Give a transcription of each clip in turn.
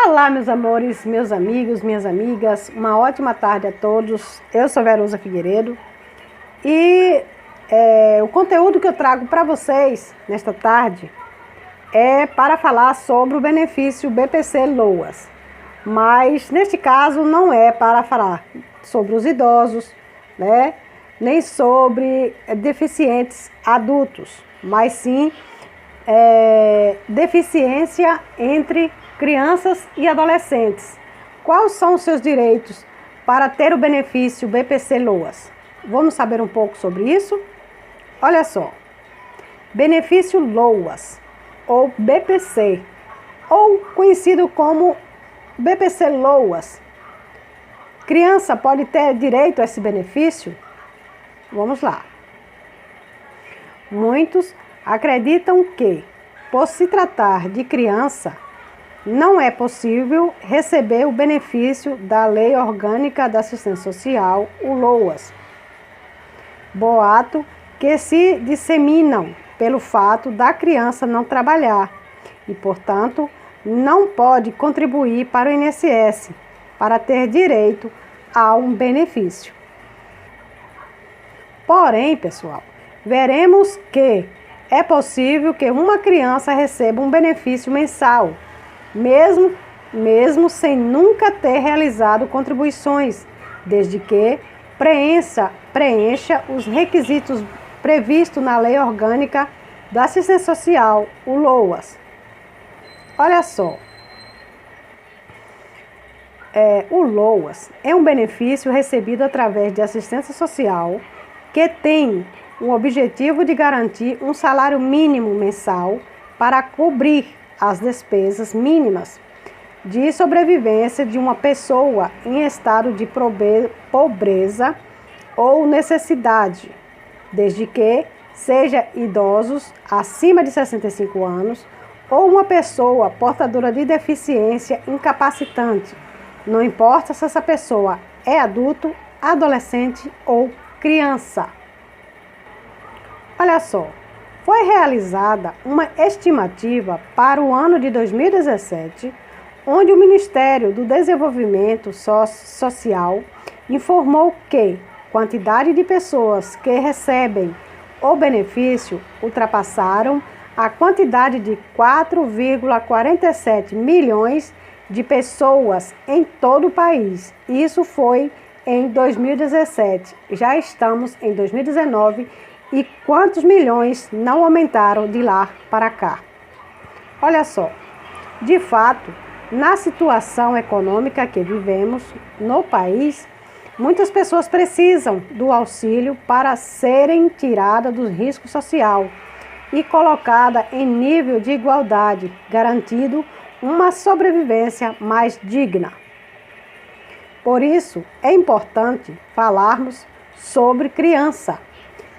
Olá, meus amores, meus amigos, minhas amigas, uma ótima tarde a todos. Eu sou Verusa Figueiredo e o conteúdo que eu trago para vocês nesta tarde é para falar sobre o benefício BPC-LOAS. Mas neste caso não é para falar sobre os idosos, né? Nem sobre deficientes adultos, mas sim deficiência entre crianças e adolescentes. Quais são os seus direitos para ter o benefício BPC-LOAS? Vamos saber um pouco sobre isso? Olha só, benefício LOAS ou BPC, ou conhecido como BPC-LOAS. Criança pode ter direito a esse benefício? Vamos lá. Muitos acreditam que, por se tratar de criança, não é possível receber o benefício da Lei Orgânica da Assistência Social, o LOAS. Boato que se disseminam pelo fato da criança não trabalhar e, portanto, não pode contribuir para o INSS para ter direito a um benefício. Porém, pessoal, veremos que é possível que uma criança receba um benefício mensal, mesmo sem nunca ter realizado contribuições, desde que preencha os requisitos previstos na Lei Orgânica da Assistência Social, o LOAS. Olha só, o LOAS é um benefício recebido através de assistência social que tem o objetivo de garantir um salário mínimo mensal para cobrir as despesas mínimas de sobrevivência de uma pessoa em estado de pobreza ou necessidade, desde que seja idosos acima de 65 anos ou uma pessoa portadora de deficiência incapacitante, não importa se essa pessoa é adulto, adolescente ou criança. Olha só, foi realizada uma estimativa para o ano de 2017, onde o Ministério do Desenvolvimento Social informou que a quantidade de pessoas que recebem o benefício ultrapassaram a quantidade de 4,47 milhões de pessoas em todo o país. Isso foi em 2017. Já estamos em 2019 e quantos milhões não aumentaram de lá para cá? Olha só, de fato, na situação econômica que vivemos no país, muitas pessoas precisam do auxílio para serem tiradas do risco social e colocadas em nível de igualdade, garantindo uma sobrevivência mais digna. Por isso, é importante falarmos sobre criança,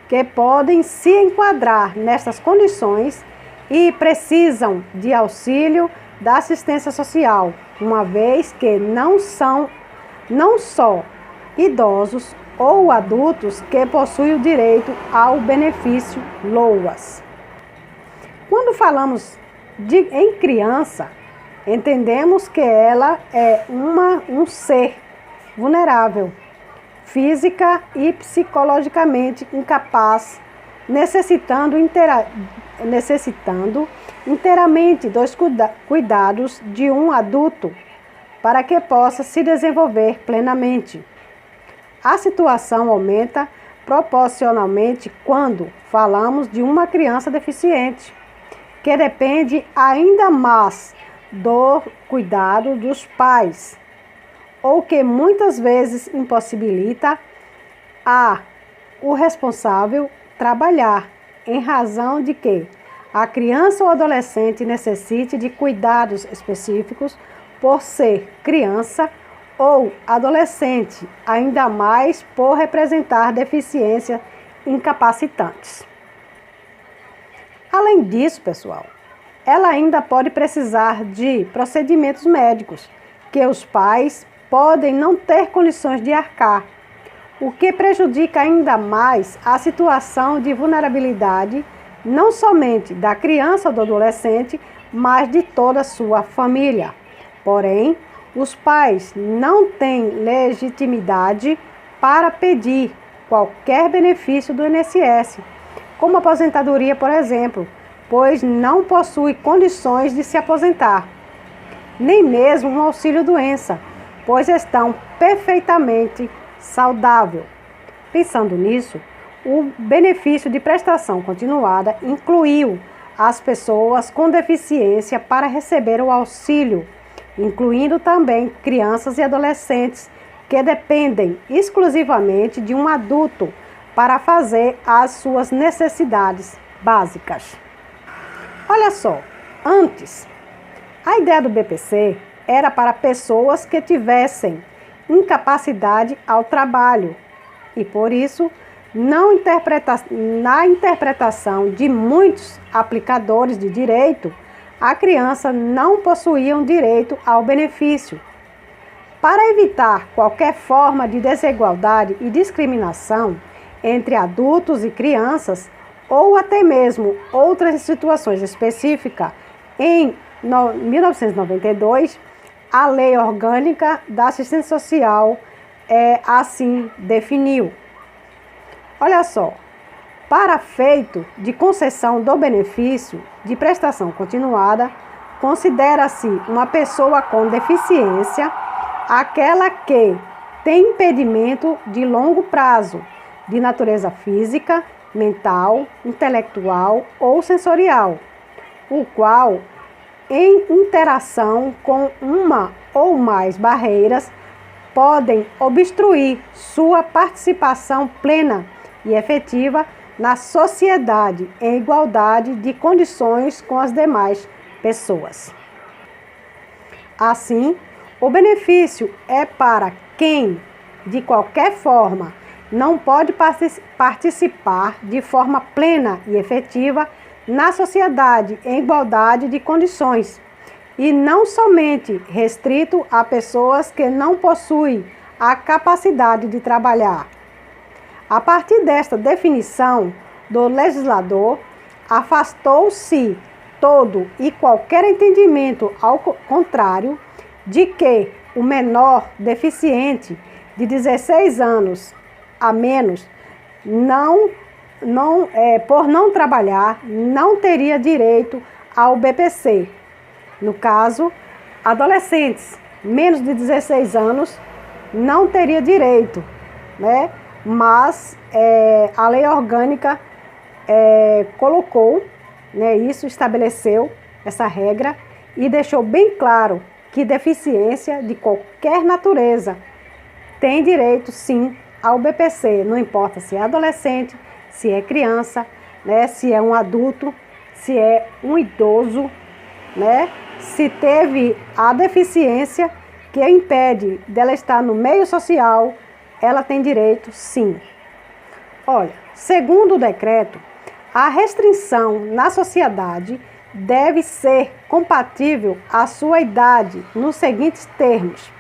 que podem se enquadrar nessas condições e precisam de auxílio da assistência social, uma vez que não só idosos ou adultos que possuem o direito ao benefício LOAS. Quando falamos em criança, entendemos que ela é um ser vulnerável, física e psicologicamente incapaz, necessitando inteiramente dos cuidados de um adulto para que possa se desenvolver plenamente. A situação aumenta proporcionalmente quando falamos de uma criança deficiente, que depende ainda mais do cuidado dos pais, ou que muitas vezes impossibilita o responsável trabalhar, em razão de que a criança ou adolescente necessite de cuidados específicos por ser criança ou adolescente, ainda mais por representar deficiências incapacitantes. Além disso, pessoal, ela ainda pode precisar de procedimentos médicos que os pais podem não ter condições de arcar, o que prejudica ainda mais a situação de vulnerabilidade não somente da criança ou do adolescente, mas de toda a sua família. Porém, os pais não têm legitimidade para pedir qualquer benefício do INSS, como aposentadoria, por exemplo, pois não possui condições de se aposentar, nem mesmo um auxílio-doença, pois estão perfeitamente saudáveis. Pensando nisso, o benefício de prestação continuada incluiu as pessoas com deficiência para receber o auxílio, incluindo também crianças e adolescentes que dependem exclusivamente de um adulto para fazer as suas necessidades básicas. Olha só, antes, a ideia do BPC era para pessoas que tivessem incapacidade ao trabalho e, por isso, na interpretação de muitos aplicadores de direito, a criança não possuía direito ao benefício. Para evitar qualquer forma de desigualdade e discriminação entre adultos e crianças, ou até mesmo outras situações específicas, em 1992, a Lei Orgânica da Assistência Social assim definiu. Olha só, para efeito de concessão do benefício de prestação continuada, considera-se uma pessoa com deficiência aquela que tem impedimento de longo prazo, de natureza física, mental, intelectual ou sensorial, o qual, em interação com uma ou mais barreiras, podem obstruir sua participação plena e efetiva na sociedade em igualdade de condições com as demais pessoas. Assim, o benefício é para quem, de qualquer forma, não pode participar de forma plena e efetiva na sociedade em igualdade de condições, e não somente restrito a pessoas que não possuem a capacidade de trabalhar. A partir desta definição do legislador, afastou-se todo e qualquer entendimento ao contrário de que o menor deficiente de 16 anos a menos, por não trabalhar, não teria direito ao BPC. No caso, adolescentes menos de 16 anos não teria direito, né? Mas a lei orgânica colocou, né, isso, estabeleceu essa regra e deixou bem claro que deficiência de qualquer natureza tem direito, sim, ao BPC, não importa se é adolescente, se é criança, né, se é um adulto, se é um idoso, né, se teve a deficiência que impede dela estar no meio social, ela tem direito, sim. Olha, segundo o decreto, a restrição na sociedade deve ser compatível à sua idade nos seguintes termos: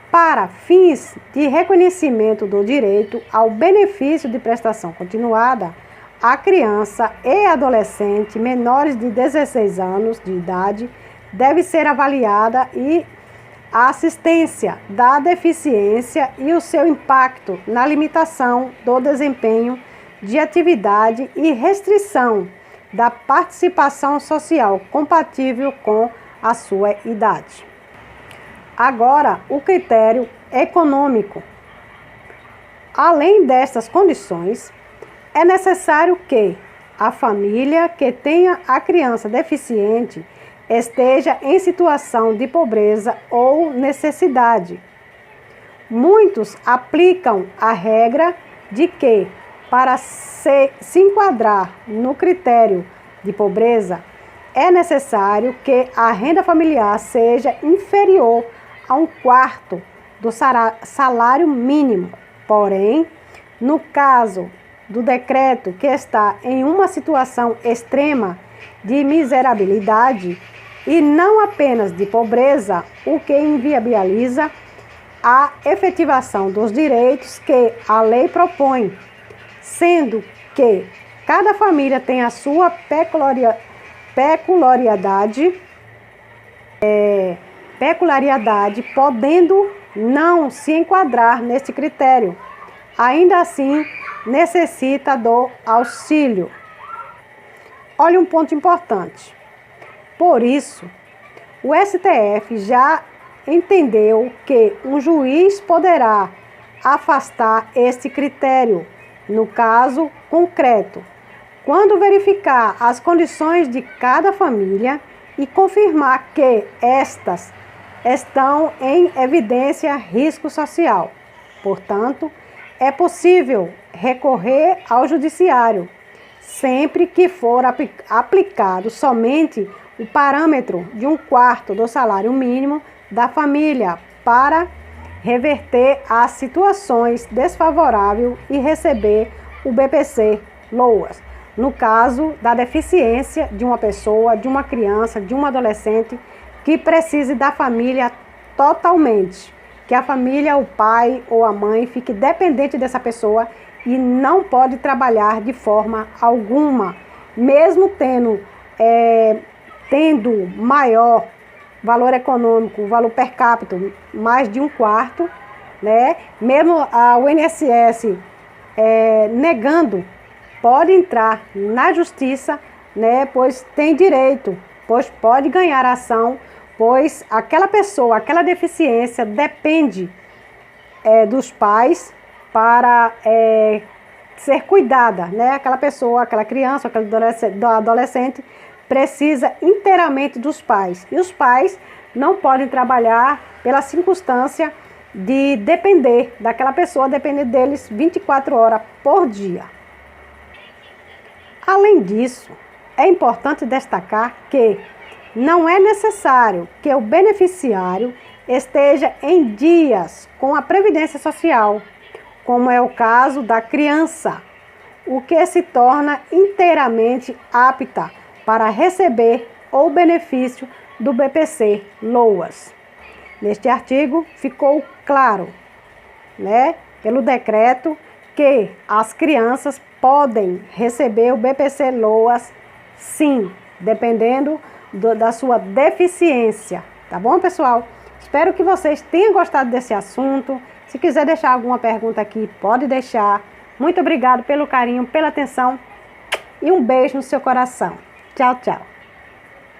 para fins de reconhecimento do direito ao benefício de prestação continuada, a criança e adolescente menores de 16 anos de idade deve ser avaliada e a assistência da deficiência e o seu impacto na limitação do desempenho de atividade e restrição da participação social compatível com a sua idade. Agora, o critério econômico. Além destas condições, é necessário que a família que tenha a criança deficiente esteja em situação de pobreza ou necessidade. Muitos aplicam a regra de que, para se enquadrar no critério de pobreza, é necessário que a renda familiar seja inferior a 1/4 do salário mínimo. Porém, no caso do decreto que está em uma situação extrema de miserabilidade e não apenas de pobreza, o que inviabiliza a efetivação dos direitos que a lei propõe, sendo que cada família tem a sua peculiaridade peculiaridade, podendo não se enquadrar neste critério. Ainda assim, necessita do auxílio. Olha um ponto importante. Por isso, o STF já entendeu que um juiz poderá afastar este critério, no caso concreto, quando verificar as condições de cada família e confirmar que estas estão em evidência risco social. Portanto, é possível recorrer ao judiciário, sempre que for aplicado somente o parâmetro de 1/4 do salário mínimo da família para reverter as situações desfavoráveis e receber o BPC-LOAS, no caso da deficiência de uma pessoa, de uma criança, de um adolescente que precise da família totalmente, que a família, o pai ou a mãe fique dependente dessa pessoa e não pode trabalhar de forma alguma, mesmo tendo maior valor econômico, valor per capita, mais de 1/4, né? Mesmo o INSS negando, pode entrar na justiça, né? Pois tem direito, pois pode ganhar ação, pois aquela pessoa, aquela deficiência depende dos pais para ser cuidada, né? Aquela pessoa, aquela criança, aquele adolescente precisa inteiramente dos pais. E os pais não podem trabalhar pela circunstância de depender daquela pessoa, depender deles 24 horas por dia. Além disso, é importante destacar que não é necessário que o beneficiário esteja em dias com a Previdência Social, como é o caso da criança, o que se torna inteiramente apta para receber o benefício do BPC-LOAS. Neste artigo ficou claro, né, pelo decreto, que as crianças podem receber o BPC-LOAS, sim, dependendo da sua deficiência. Tá bom, pessoal? Espero que vocês tenham gostado desse assunto. Se quiser deixar alguma pergunta aqui, pode deixar. Muito obrigado pelo carinho, pela atenção e um beijo no seu coração. Tchau, tchau.